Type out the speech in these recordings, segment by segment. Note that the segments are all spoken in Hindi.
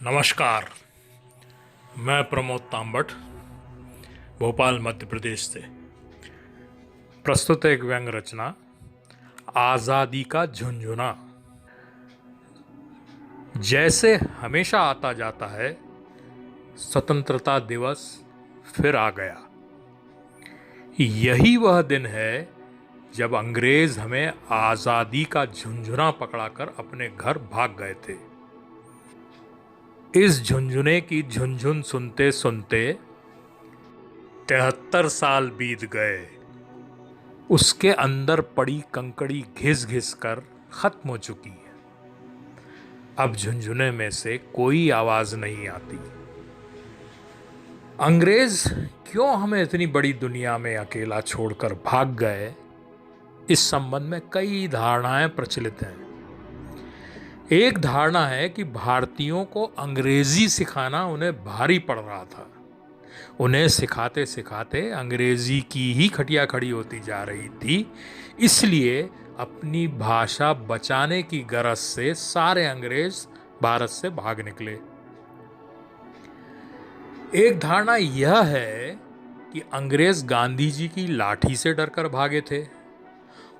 नमस्कार। मैं प्रमोद तांबट भोपाल मध्य प्रदेश से प्रस्तुत एक व्यंग रचना आज़ादी का झुंझुना। जैसे हमेशा आता जाता है, स्वतंत्रता दिवस फिर आ गया। यही वह दिन है जब अंग्रेज हमें आज़ादी का झुंझुना पकड़ाकर अपने घर भाग गए थे। इस झुंझुने की झुनझुन सुनते सुनते 73 साल बीत गए। उसके अंदर पड़ी कंकड़ी घिस घिस कर खत्म हो चुकी है। अब झुंझुने में से कोई आवाज नहीं आती। अंग्रेज क्यों हमें इतनी बड़ी दुनिया में अकेला छोड़कर भाग गए, इस संबंध में कई धारणाएं प्रचलित हैं। एक धारणा है कि भारतीयों को अंग्रेजी सिखाना उन्हें भारी पड़ रहा था। उन्हें सिखाते सिखाते अंग्रेजी की ही खटिया खड़ी होती जा रही थी, इसलिए अपनी भाषा बचाने की गरज से सारे अंग्रेज भारत से भाग निकले। एक धारणा यह है कि अंग्रेज गांधी जी की लाठी से डरकर भागे थे,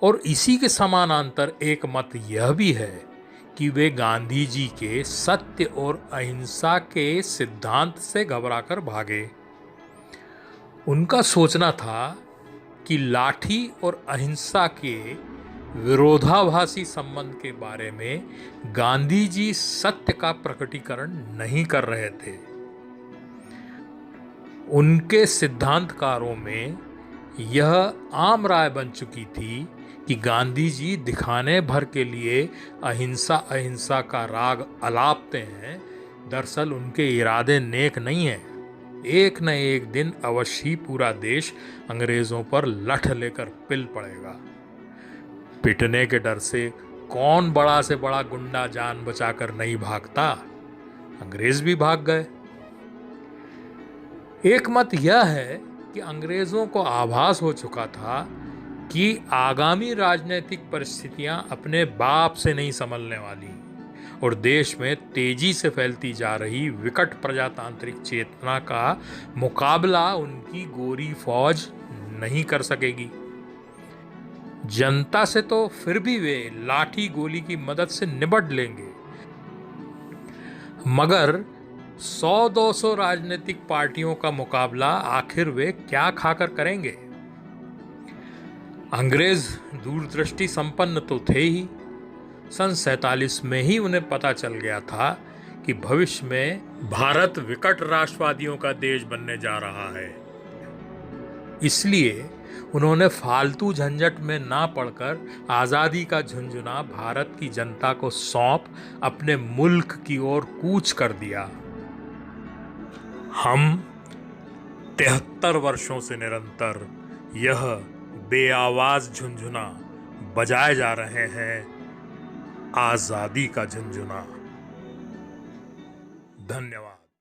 और इसी के समानांतर एक मत यह भी है कि वे गांधी जी के सत्य और अहिंसा के सिद्धांत से घबराकर भागे। उनका सोचना था कि लाठी और अहिंसा के विरोधाभासी संबंध के बारे में गांधी जी सत्य का प्रकटीकरण नहीं कर रहे थे। उनके सिद्धांतकारों में यह आम राय बन चुकी थी कि गांधी जी दिखाने भर के लिए अहिंसा अहिंसा का राग अलापते हैं, दरअसल उनके इरादे नेक नहीं हैं। एक न एक दिन अवश्य ही पूरा देश अंग्रेजों पर लठ लेकर पिल पड़ेगा। पिटने के डर से कौन बड़ा से बड़ा गुंडा जान बचाकर नहीं भागता। अंग्रेज भी भाग गए। एक मत यह है कि अंग्रेजों को आभास हो चुका था कि आगामी राजनीतिक परिस्थितियां अपने बाप से नहीं संभलने वाली, और देश में तेजी से फैलती जा रही विकट प्रजातांत्रिक चेतना का मुकाबला उनकी गोरी फौज नहीं कर सकेगी। जनता से तो फिर भी वे लाठी गोली की मदद से निपट लेंगे, मगर 100-200 राजनीतिक पार्टियों का मुकाबला आखिर वे क्या खाकर करेंगे। अंग्रेज दूरदृष्टि संपन्न तो थे ही। सन 47 में ही उन्हें पता चल गया था कि भविष्य में भारत विकट राष्ट्रवादियों का देश बनने जा रहा है। इसलिए उन्होंने फालतू झंझट में ना पड़कर आज़ादी का झुंझुना भारत की जनता को सौंप अपने मुल्क की ओर कूच कर दिया। हम 73 वर्षों से निरंतर यह बेआवाज झुंझुना बजाए जा रहे हैं, आज़ादी का झुंझुना। धन्यवाद।